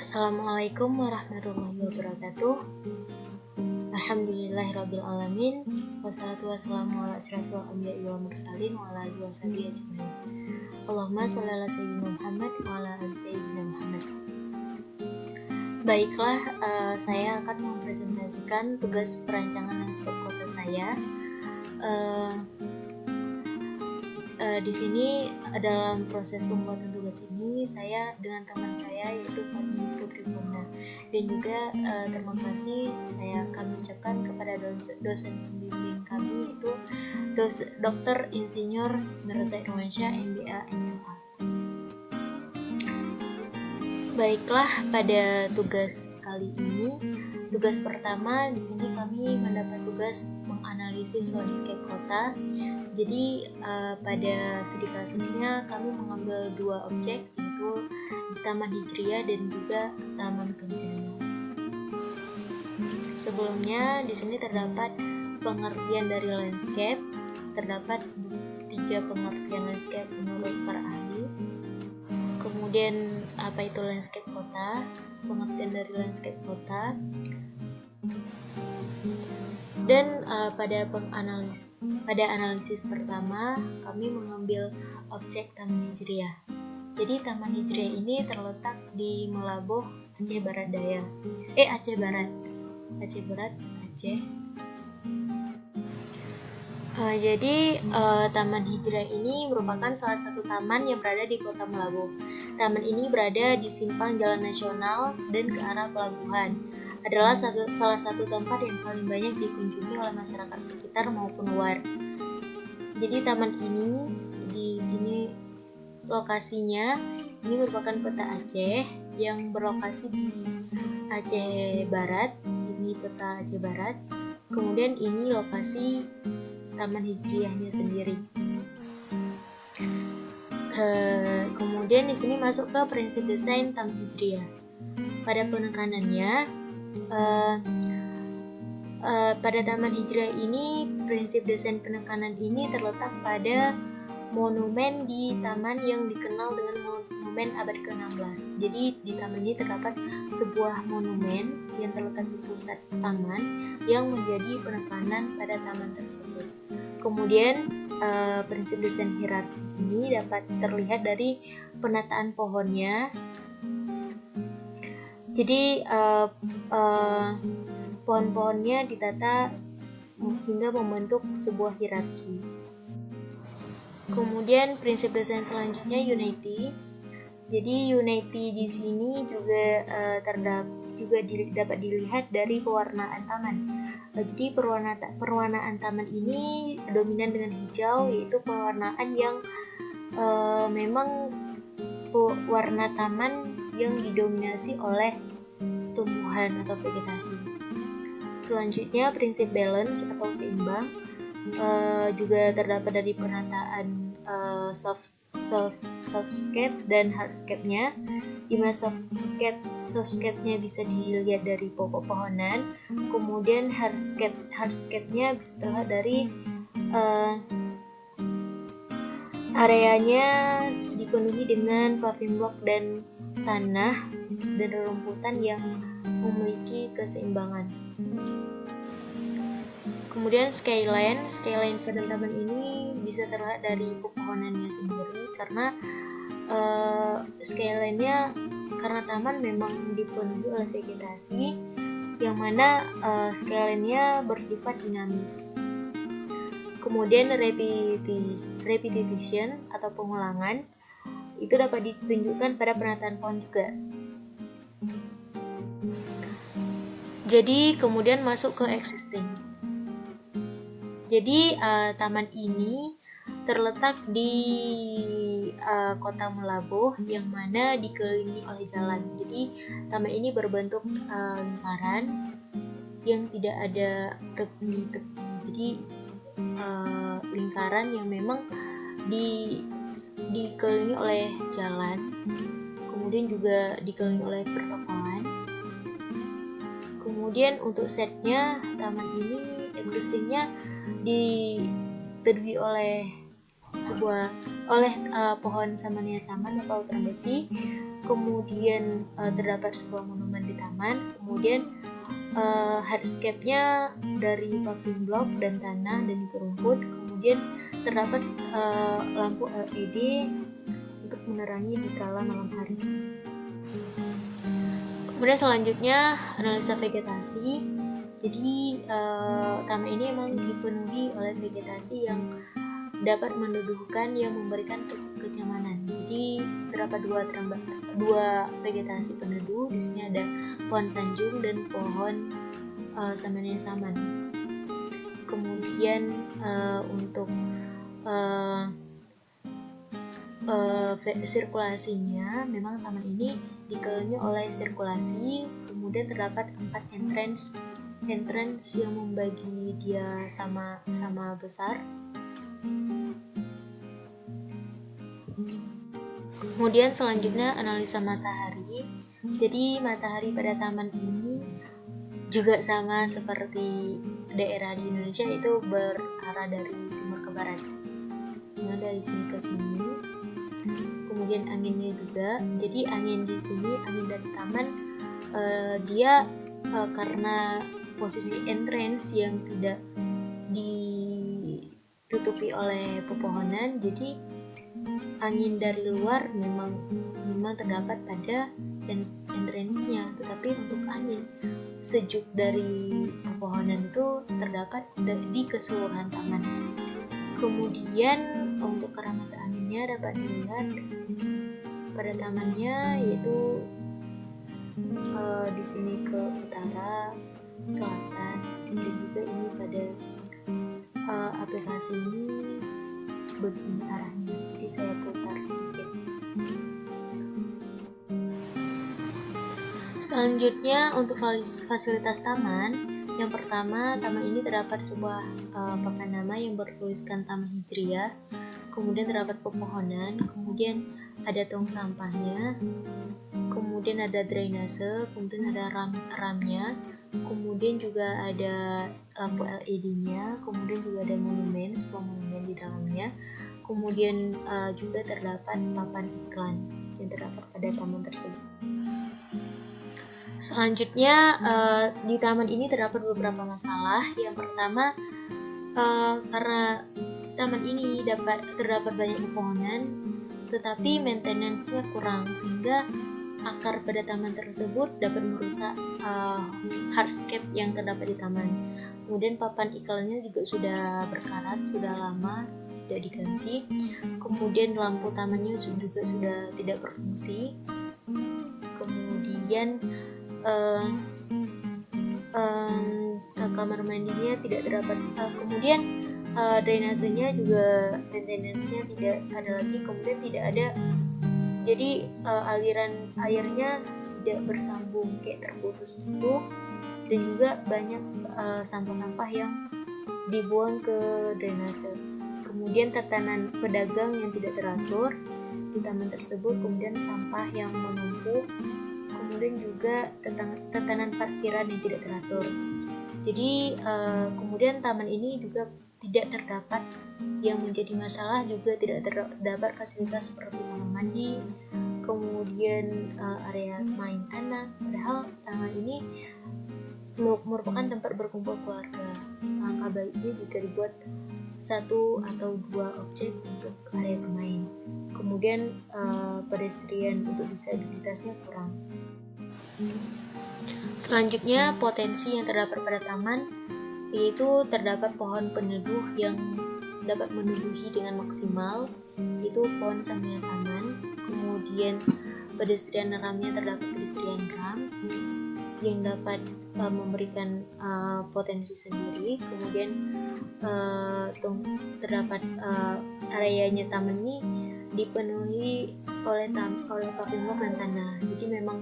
Assalamualaikum warahmatullahi wabarakatuh. Alhamdulillahirrabbilalamin. Wassalatu wassalamu ala asyrafil anbiya'i wal mursalin wa ala alihi washabihi ajmain. Allahumma shalli ala sayyidina Muhammad wa ala ali sayyidina Muhammad. Baiklah, saya akan mempresentasikan tugas perancangan landscape kota saya. Di sini dalam proses pembuatan tugas ini saya dengan teman saya yaitu Fani Putri Bunda, dan juga terima kasih kami ucapkan kepada dosen pembimbing kami yaitu Dr. Insinyur Mirza Irwansyah MBA MLA. Baiklah, pada tugas kali ini, tugas pertama di sini kami mendapat tugas menganalisis landscape kota. Jadi pada studi kasusnya kami mengambil dua objek, yaitu Taman Hijriah dan juga Taman Kencana. Sebelumnya di sini terdapat pengertian dari landscape. Terdapat 3 pengertian landscape menurut para ahli. Kemudian apa itu landscape kota? Pengertian dari landscape kota. Dan pada analisis pertama kami mengambil objek Taman Hijriah. Jadi Taman Hijriah ini terletak di Melaboh, Aceh Barat Daya. Aceh Barat. Taman Hijriah ini merupakan salah satu taman yang berada di kota Melaboh. Taman ini berada di simpang Jalan Nasional dan ke arah pelabuhan. Adalah salah satu tempat yang paling banyak dikunjungi oleh masyarakat sekitar maupun luar. Jadi taman ini lokasinya ini merupakan peta Aceh yang berlokasi di Aceh Barat. Ini peta Aceh Barat. Kemudian ini lokasi Taman Hijriahnya sendiri. Kemudian di sini masuk ke prinsip desain Taman Hijriah. Pada penekanannya, pada Taman Hijriah ini, prinsip desain penekanan ini terletak pada monumen di taman yang dikenal dengan monumen abad ke-16. Jadi di taman ini terdapat sebuah monumen yang terletak di pusat taman yang menjadi penekanan pada taman tersebut. Kemudian prinsip desain hierarki ini dapat terlihat dari penataan pohonnya. Jadi pohon-pohonnya ditata hingga membentuk sebuah hierarki. Kemudian prinsip desain selanjutnya Unity. Jadi Unity di sini juga dapat dilihat dari pewarnaan taman. Jadi perwarnaan taman ini dominan dengan hijau, yaitu pewarnaan yang memang warna taman yang didominasi oleh tumbuhan atau vegetasi. Selanjutnya prinsip balance atau seimbang juga terdapat dari penataan softscape dan hardscape-nya, di mana softscape-nya bisa dilihat dari pokok-pohonan, kemudian hardscape-nya bisa terlihat dari areanya dipenuhi dengan paving block dan tanah dan rerumputan yang memiliki keseimbangan. Kemudian skyline pada taman ini bisa terlihat dari pepohonannya sendiri, karena karena taman memang dipenuhi oleh vegetasi yang mana skyline-nya bersifat dinamis. Kemudian repetition atau pengulangan itu dapat ditunjukkan pada penataan pohon juga. Jadi kemudian masuk ke existing. Jadi taman ini terletak di kota Melaboh yang mana dikelilingi oleh jalan. Jadi taman ini berbentuk lingkaran yang tidak ada tepi-tepi. Jadi lingkaran yang memang dikelilingi oleh jalan, kemudian juga dikelilingi oleh pertokoan. Kemudian untuk setnya, taman ini existingnya diteduhi oleh pohon Samania saman atau termbesi, kemudian terdapat sebuah monumen di taman, kemudian hardscape-nya dari paving block dan tanah dan juga rumput, kemudian terdapat lampu LED untuk menerangi di kala malam hari. Kemudian selanjutnya analisa vegetasi. Jadi taman ini memang dipenuhi oleh vegetasi yang dapat menuduhkan yang memberikan kenyamanan. Jadi terdapat dua vegetasi peneduh. Di sini ada pohon tanjung dan pohon samania saman. Kemudian untuk sirkulasinya, memang taman ini dikelilingi oleh sirkulasi. Kemudian terdapat 4 entrance yang membagi dia sama besar. Kemudian selanjutnya analisa matahari. Jadi matahari pada taman ini juga sama seperti daerah di Indonesia, itu berarah dari timur ke barat. Nah, dari sini ke sini. Kemudian anginnya juga. Jadi angin di sini, angin dari taman, dia karena posisi entrance yang tidak ditutupi oleh pepohonan, jadi angin dari luar memang terdapat pada entrance-nya, tetapi untuk angin sejuk dari pepohonan itu terdapat di keseluruhan taman. Kemudian untuk arah mata anginnya dapat dilihat pada tamannya, yaitu di sini ke utara, selatan, dan juga ini pada aplikasi ini begini arahnya. Jadi saya putar sedikit. Selanjutnya untuk fasilitas taman. Yang pertama, taman ini terdapat sebuah papan nama yang bertuliskan Taman Hijriah. Kemudian terdapat pepohonan, kemudian ada tong sampahnya, kemudian ada drainase, kemudian ada ramnya, kemudian juga ada lampu LED-nya, kemudian juga ada sebuah monumen di dalamnya, kemudian juga terdapat papan iklan yang terdapat pada taman tersebut. Selanjutnya di taman ini terdapat beberapa masalah. Yang pertama, karena taman ini terdapat banyak pepohonan, tetapi maintenance-nya kurang, sehingga akar pada taman tersebut dapat merusak hardscape yang terdapat di taman. Kemudian papan iklannya juga sudah berkarat, sudah lama tidak diganti. Kemudian lampu tamannya juga sudah tidak berfungsi. Kemudian kamar mandinya tidak terdapat. Kemudian drainasenya juga maintenance-nya tidak ada lagi. Kemudian tidak ada, jadi aliran airnya tidak bersambung, kayak terputus gitu. Dan juga banyak sampah-sampah yang dibuang ke drainase. Kemudian tatanan pedagang yang tidak teratur di taman tersebut, kemudian sampah yang menumpuk, kemudian juga tatanan parkiran yang tidak teratur. Jadi kemudian taman ini juga tidak terdapat, yang menjadi masalah juga tidak terdapat fasilitas seperti kamar mandi, kemudian area main anak. Padahal taman ini merupakan tempat berkumpul keluarga. Langkah baiknya jika dibuat 1 atau 2 objek untuk area bermain. Kemudian pedestrian untuk disabilitasnya kurang. Selanjutnya, potensi yang terdapat pada taman, yaitu terdapat pohon peneduh yang dapat meneduhi dengan maksimal, yaitu pohon samania saman. Kemudian pedestrian ramnya terdapat pedestrian ram yang dapat memberikan potensi sendiri. Kemudian terdapat areanya taman ini dipenuhi oleh paving block dan tanah. Jadi memang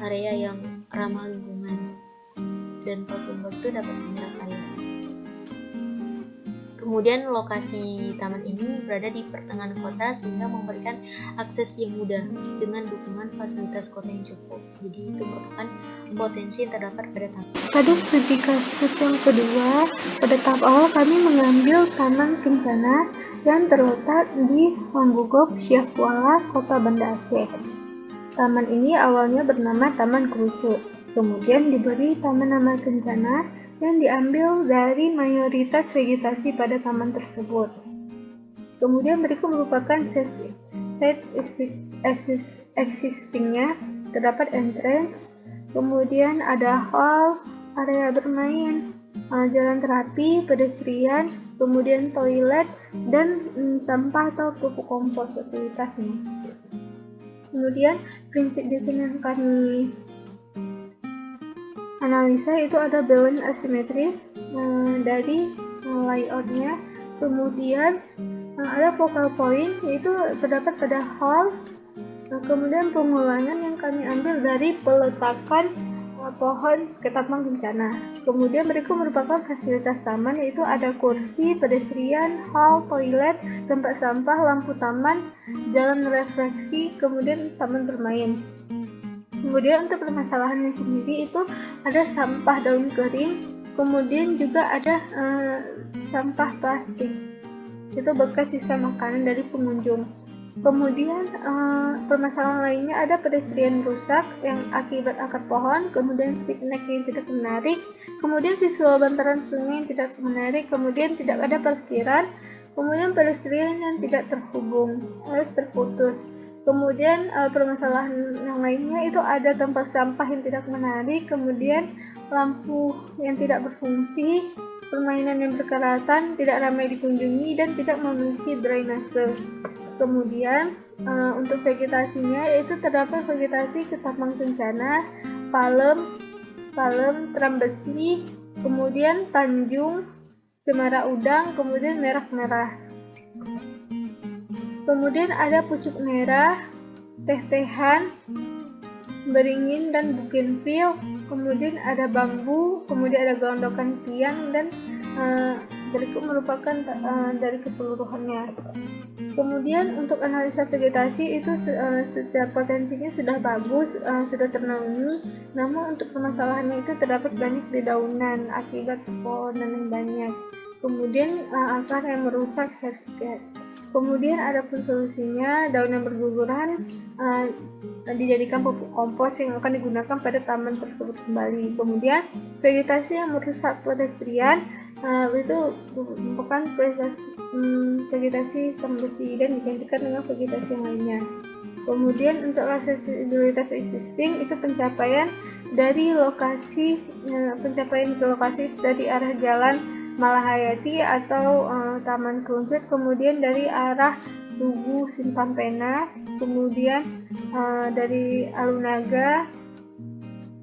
area yang ramah lingkungan, dan paving block itu dapat menyerap air. Kemudian lokasi taman ini berada di pertengahan kota, sehingga memberikan akses yang mudah dengan dukungan fasilitas kota yang cukup. Jadi itu merupakan potensi yang terdapat pada taman. Pada studi kasus yang kedua, pada tahap awal kami mengambil Taman Kencana yang terletak di Manggugop, Syahkuala, Kota Banda Aceh. Taman ini awalnya bernama Taman Kerucut, kemudian diberi taman nama kencana yang diambil dari mayoritas vegetasi pada taman tersebut. Kemudian berikut merupakan set existingnya, terdapat entrance, kemudian ada hall, area bermain, jalan terapi, pedestrian, kemudian toilet, dan sampah atau pupuk kompos fasilitasnya. Kemudian prinsip desain yang kami analisa itu ada balance asimetris dari layoutnya. Kemudian ada focal point, yaitu terdapat pada hall. Kemudian pengulangan yang kami ambil dari peletakan pohon ke taman kencana. Kemudian berikut merupakan fasilitas taman, yaitu ada kursi, pedestrian, hall, toilet, tempat sampah, lampu taman, jalan refleksi, kemudian taman bermain. Kemudian untuk permasalahannya sendiri itu ada sampah daun kering, kemudian juga ada sampah plastik, itu bekas sisa makanan dari pengunjung. Kemudian permasalahan lainnya ada pedestrian rusak yang akibat akar pohon, kemudian piknik yang tidak menarik, kemudian visual bantaran sungai yang tidak menarik, kemudian tidak ada parkiran, kemudian pedestrian yang tidak terhubung, harus terputus. Kemudian permasalahan yang lainnya itu ada tempat sampah yang tidak menarik, kemudian lampu yang tidak berfungsi, permainan yang berkerasan, tidak ramai dikunjungi, dan tidak memiliki drainase. Kemudian untuk vegetasinya yaitu terdapat vegetasi ketapang kencana, palem, trambesi, kemudian tanjung, cemara udang, kemudian merah-merah. Kemudian ada pucuk merah, teh-tehan, beringin, dan bougainville. Kemudian ada bambu, kemudian ada gelondokan tiang, dan berikut merupakan dari keseluruhannya. Kemudian untuk analisa vegetasi itu secara potensinya sudah bagus, sudah ternaungi, namun untuk permasalahannya itu terdapat banyak dedaunan akibat pohonan yang banyak. Kemudian akar yang merusak hardscape. Kemudian ada pun solusinya, daun yang berguguran dijadikan pupuk kompos yang akan digunakan pada taman tersebut kembali. Kemudian vegetasi yang merusak pedestrian itu merupakan vegetasi hitam bersih dan digantikan dengan vegetasi yang lainnya. Kemudian untuk aksesibilitas existing itu pencapaian ke lokasi dari arah jalan Malahayati atau Taman Kerucut, kemudian dari arah Tugu Simpang Pena, kemudian dari Alunaga,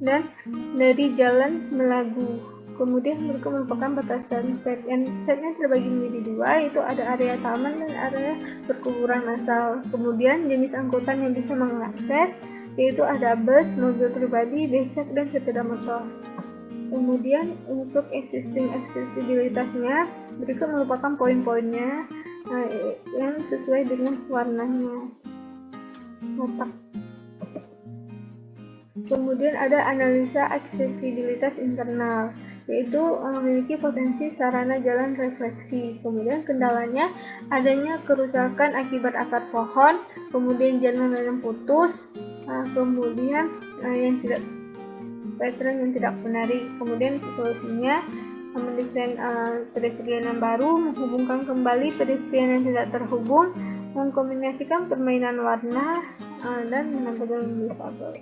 dan dari Jalan Melagu. Kemudian mereka merupakan batasan setnya terbagi menjadi dua, yaitu ada area taman dan area perkuburan massal. Kemudian jenis angkutan yang bisa mengakses yaitu ada bus, mobil pribadi, becak, dan sepeda motor. Kemudian untuk aksesibilitasnya berikut merupakan poin-poinnya yang sesuai dengan warnanya kotak. Kemudian ada analisa aksesibilitas internal, yaitu memiliki potensi sarana jalan refleksi. Kemudian kendalanya adanya kerusakan akibat akar pohon, kemudian jalan yang putus, kemudian yang tidak pattern yang tidak menarik. Kemudian solusinya mendesain pedestrian yang baru, menghubungkan kembali pedestrian yang tidak terhubung, mengkombinasikan permainan warna, dan menambahkan disabel.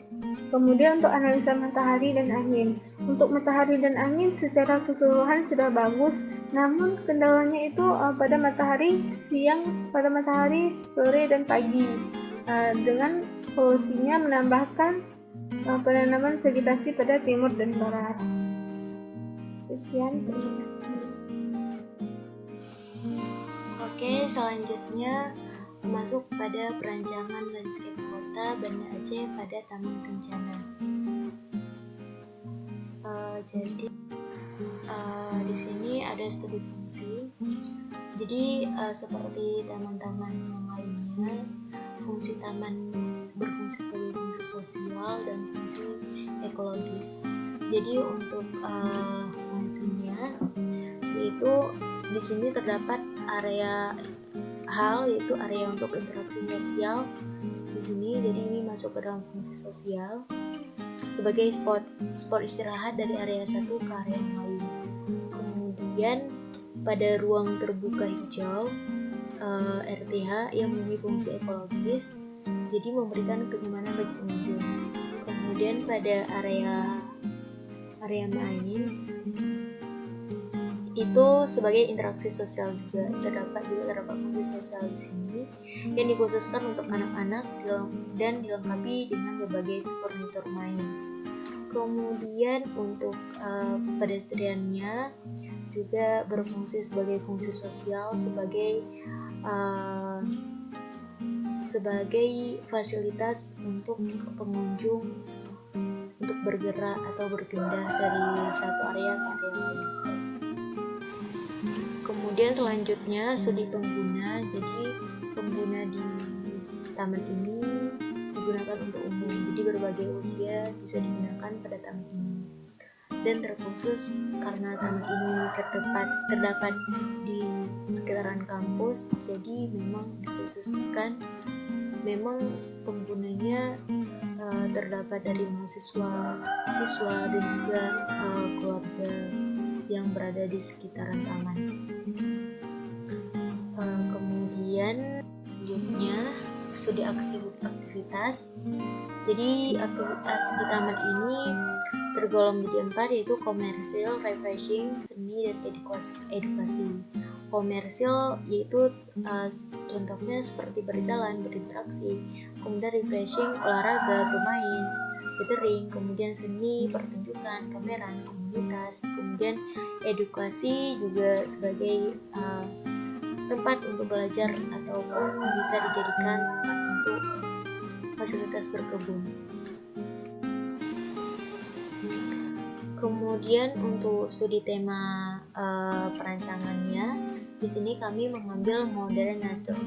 Kemudian untuk analisa matahari dan angin. Untuk matahari dan angin secara keseluruhan sudah bagus, namun kendalanya itu pada matahari siang, pada matahari sore dan pagi. Dengan solusinya menambahkan penanaman vegetasi pada timur dan barat. Sekian, terima kasih. Oke, selanjutnya masuk pada perancangan landscape kota Banda Aceh pada Taman Kencana. Jadi di sini ada studi fungsi. Jadi seperti taman-taman yang lainnya, fungsi taman berfungsi sebagai fungsi sosial dan fungsi ekologis. Jadi untuk fungsinya yaitu di sini terdapat area hal, yaitu area untuk interaksi sosial, di sini, jadi ini masuk ke dalam fungsi sosial sebagai spot istirahat dari area satu ke area yang lain. Kemudian pada ruang terbuka hijau, RTH yang memiliki fungsi ekologis, jadi memberikan kenyamanan bagi pengunjung. Kemudian pada area main itu sebagai interaksi sosial juga terdapat fungsi sosial di sini yang dikhususkan untuk anak-anak dan dilengkapi dengan berbagai furnitur main. Kemudian untuk pedestriannya juga berfungsi sebagai fungsi sosial sebagai fasilitas untuk pengunjung untuk bergerak atau berpindah dari satu area ke area lain. Kemudian selanjutnya studi pengguna. Jadi pengguna di taman ini digunakan untuk umum. Jadi berbagai usia bisa digunakan pada taman ini. Dan terkhusus karena taman ini terdapat di sekitaran kampus, jadi memang dikhususkan, memang penggunanya terdapat dari mahasiswa, siswa, dan juga keluarga yang berada di sekitaran taman. Kemudian selanjutnya studi aktivitas. Jadi aktivitas di taman ini tergolong menjadi 4, yaitu komersil, refreshing, seni, dan edukasi. Komersil yaitu contohnya seperti berjalan, berinteraksi. Kemudian refreshing, olahraga, bermain, catering. Kemudian seni, pertunjukan, pameran, komunitas. Kemudian edukasi juga sebagai tempat untuk belajar ataupun bisa dijadikan tempat untuk fasilitas berkebun. Kemudian untuk studi tema perancangannya, di sini kami mengambil modern nature.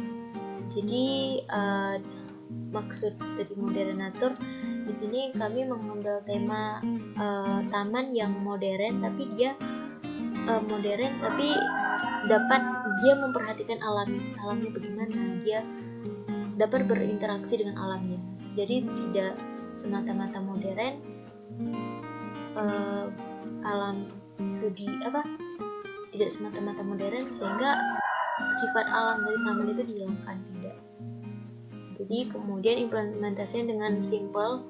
Jadi maksud dari modern nature di sini kami mengambil tema taman yang modern, tapi dia dapat dia memperhatikan alamnya bagaimana, dia dapat berinteraksi dengan alamnya. Jadi tidak semata-mata modern, tidak semata-mata modern sehingga sifat alam dari taman itu dihilangkan, tidak. Jadi kemudian implementasinya dengan simple,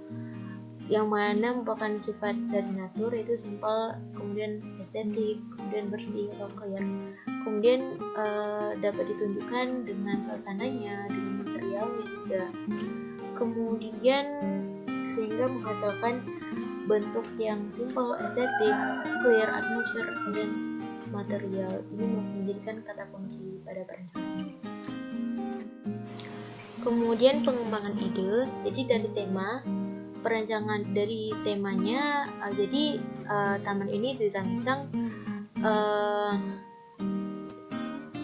yang mana merupakan sifat dari natur, yaitu simple, kemudian estetik, kemudian bersih atau clear. Kemudian dapat ditunjukkan dengan suasananya, dengan materialnya juga. Kemudian sehingga menghasilkan bentuk yang simple, estetik, clear, atmosfer, dan material. Ini menjadikan kata kunci pada perencanaan. Kemudian pengembangan ide. Jadi dari tema perancangan, dari temanya, jadi taman ini dirancang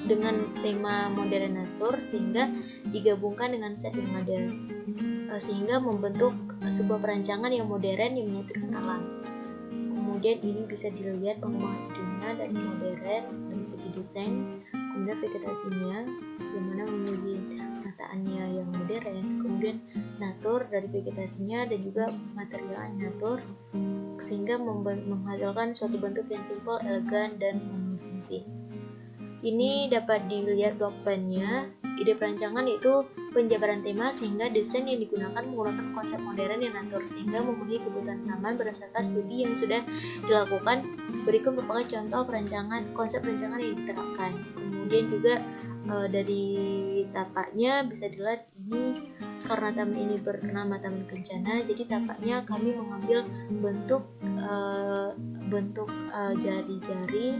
dengan tema modern natur sehingga digabungkan dengan setting modern, sehingga membentuk sebuah perancangan yang modern yang menyatu dengan alam. Kemudian ini bisa dilihat pengembangan idenya dari modern dari segi desain, kemudian vegetasinya yang mana memiliki penataannya yang modern, kemudian natur dari vegetasinya dan juga material natur, sehingga menghasilkan suatu bentuk yang simple, elegan, dan memiliki. Ini dapat dilihat block plan-nya. Ide perancangan yaitu penjabaran tema sehingga desain yang digunakan menggunakan konsep modern yang natur sehingga memenuhi kebutuhan taman berdasarkan studi yang sudah dilakukan. Berikut merupakan contoh konsep perancangan yang diterapkan. Kemudian juga dari tapaknya bisa dilihat ini karena taman ini bernama Taman Kencana, jadi tapaknya kami mengambil bentuk jari-jari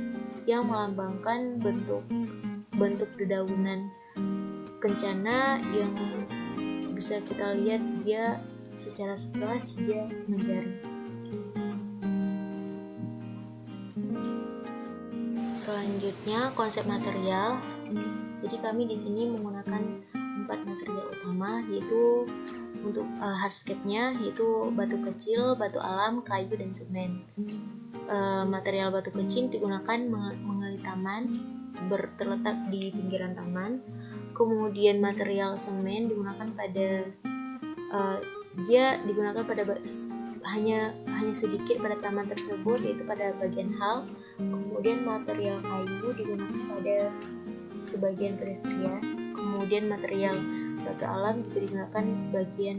yang melambangkan bentuk dedaunan kencana yang bisa kita lihat dia secara sekilas dia menjari. Selanjutnya konsep material. Jadi kami di sini menggunakan 4 material utama, yaitu untuk hardscape-nya yaitu batu kecil, batu alam, kayu, dan semen. Material batu kecil digunakan mengelilingi taman, terletak di pinggiran taman. Kemudian material semen digunakan pada dia digunakan pada hanya sedikit pada taman tersebut, yaitu pada bagian hal. Kemudian material kayu digunakan pada sebagian pedestrian. Kemudian material batu alam juga digunakan sebagian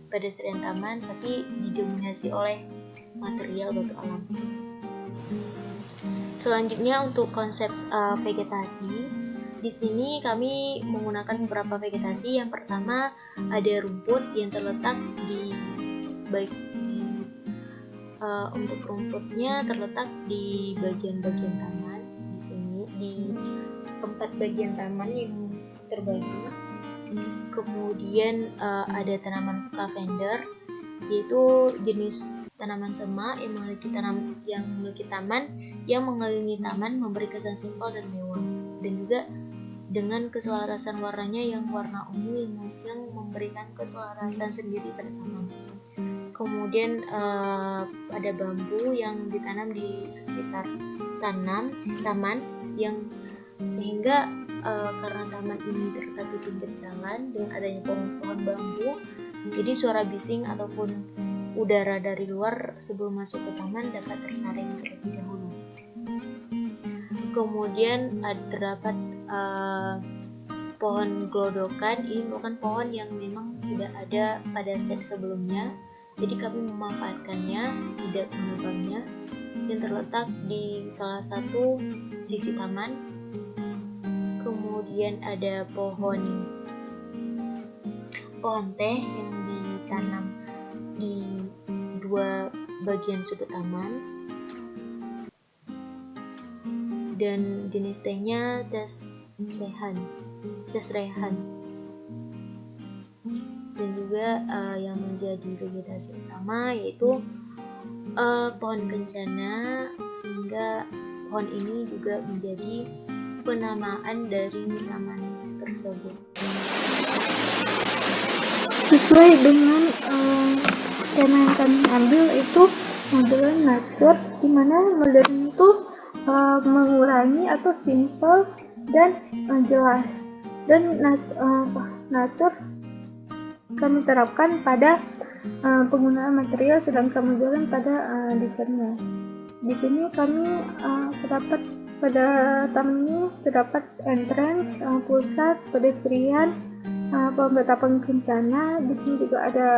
pedestrian taman, tapi didominasi oleh material batu alam. Selanjutnya untuk konsep vegetasi, di sini kami menggunakan beberapa vegetasi. Yang pertama ada rumput yang terletak untuk rumputnya terletak di bagian-bagian taman. Di sini di 4 bagian taman yang terbagi. Kemudian ada tanaman lavender, yaitu jenis tanaman semak yang memiliki taman yang mengelilingi taman, memberi kesan simpel dan mewah, dan juga dengan keselarasan warnanya yang warna ungu yang memberikan keselarasan sendiri pada taman. Kemudian ada bambu yang ditanam di sekitar taman yang sehingga karena taman ini terletak di pinggir jalan, dengan adanya pohon-pohon bambu, jadi suara bising ataupun udara dari luar sebelum masuk ke taman dapat tersaring terlebih dahulu. Kemudian terdapat pohon glodokan. Ini merupakan pohon yang memang sudah ada pada set sebelumnya, jadi kami memanfaatkannya, tidak menebangnya, yang terletak di salah satu sisi taman. Kemudian ada pohon teh yang ditanam di 2 bagian sudut taman, dan jenis tehnya tes rehan. Dan juga yang menjadi vegetasi utama yaitu pohon kencana, sehingga pohon ini juga menjadi penamaan dari taman tersebut. Sesuai dengan tema yang kami ambil itu modern nature, dimana modern itu mengurangi atau simple dan jelas, dan nature kami terapkan pada penggunaan material, sedangkan modern pada desainnya. Di sini kami terdapat pada taman ini terdapat entrance, pusat, pedestrian, pembatapan kencana. Di sini juga ada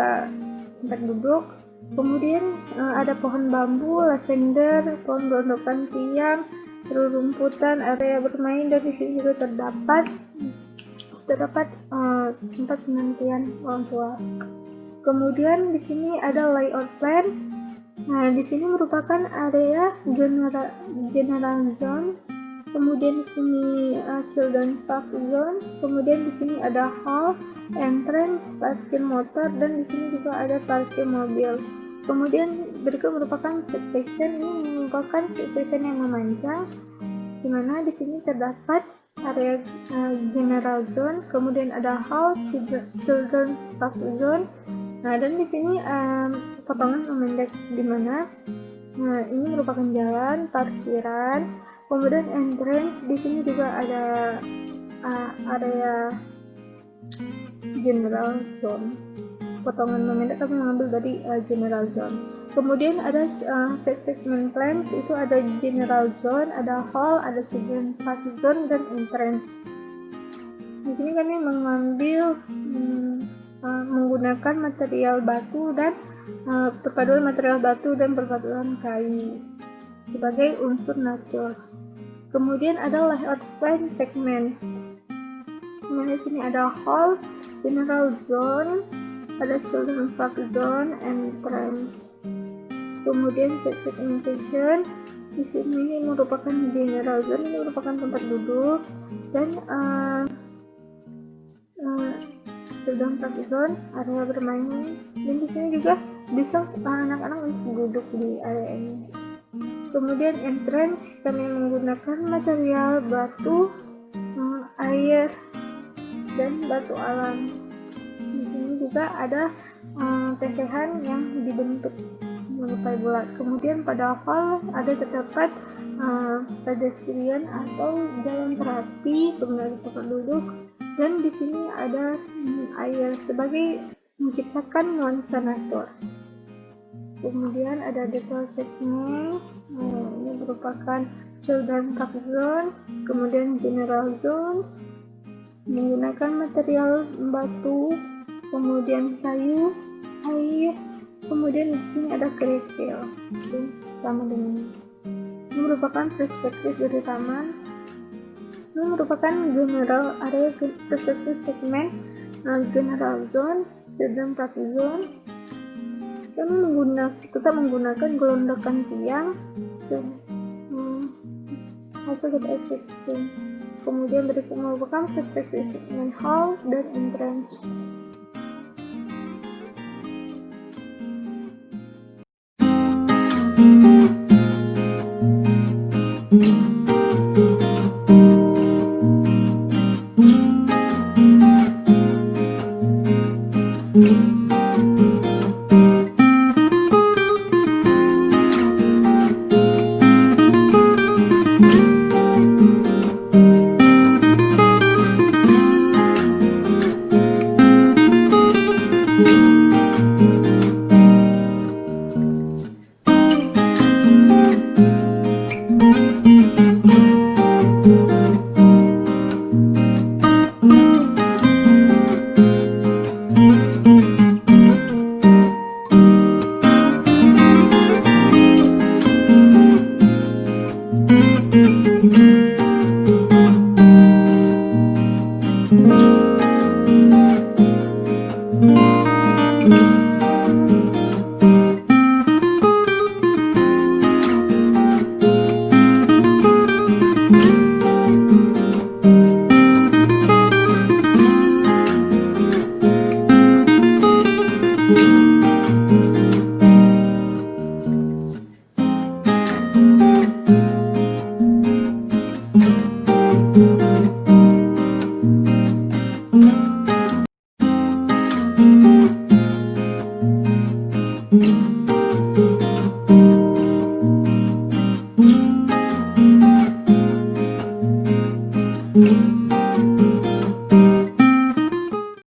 tempat duduk. Kemudian ada pohon bambu, lavender, pohon gondokan tiang, rumputan, area bermain, dan di sini juga terdapat tempat penantian orang tua. Kemudian di sini ada layout plan. Nah, di sini merupakan area general zone. Kemudian di sini children park zone. Kemudian di sini ada hall, entrance, parkir motor, dan di sini juga ada parkir mobil. Kemudian berikut merupakan section. Ini merupakan section yang memanjang, di mana di sini terdapat area general zone. Kemudian ada hall, children park zone. Nah, dan di sini potongan memendek, di mana ini merupakan jalan, parkiran. Kemudian entrance, di sini juga ada area general zone. Potongan memendek kami mengambil dari general zone. Kemudian ada segment plan, itu ada general zone, ada hall, ada children park zone, dan entrance. Di sini kami mengambil menggunakan material batu dan perpaduan material batu dan perpaduan kayu sebagai unsur nature. Kemudian ada layout plan segment. Nah, di sini ada hall, general zone, ada children park zone, entrance. Kemudian section, di sini merupakan general zone, ini merupakan tempat duduk, dan children park zone, area bermain, dan di sini juga bisa anak-anak untuk duduk di area ini. Kemudian entrance, kami menggunakan material batu, air, dan batu alam. Di sini juga ada tetehan yang dibentuk menyerupai bulat. Kemudian pada hall ada terdapat pedestrian atau jalan terapi, kemudian tempat duduk, dan di sini ada air sebagai menciptakan nuansa natur. Kemudian ada detail segment, ini merupakan children park zone, kemudian general zone, menggunakan material batu, kemudian kayu, air, kemudian di sini ada kerikil, sama dengan ini merupakan perspektif dari taman. Ini merupakan general area perspektif segmen, general zone, children park zone. Kami tetap menggunakan gelondakan tiang hasil kita existing. Kemudian berikut merupakan perspektif segmen hall dan entrance.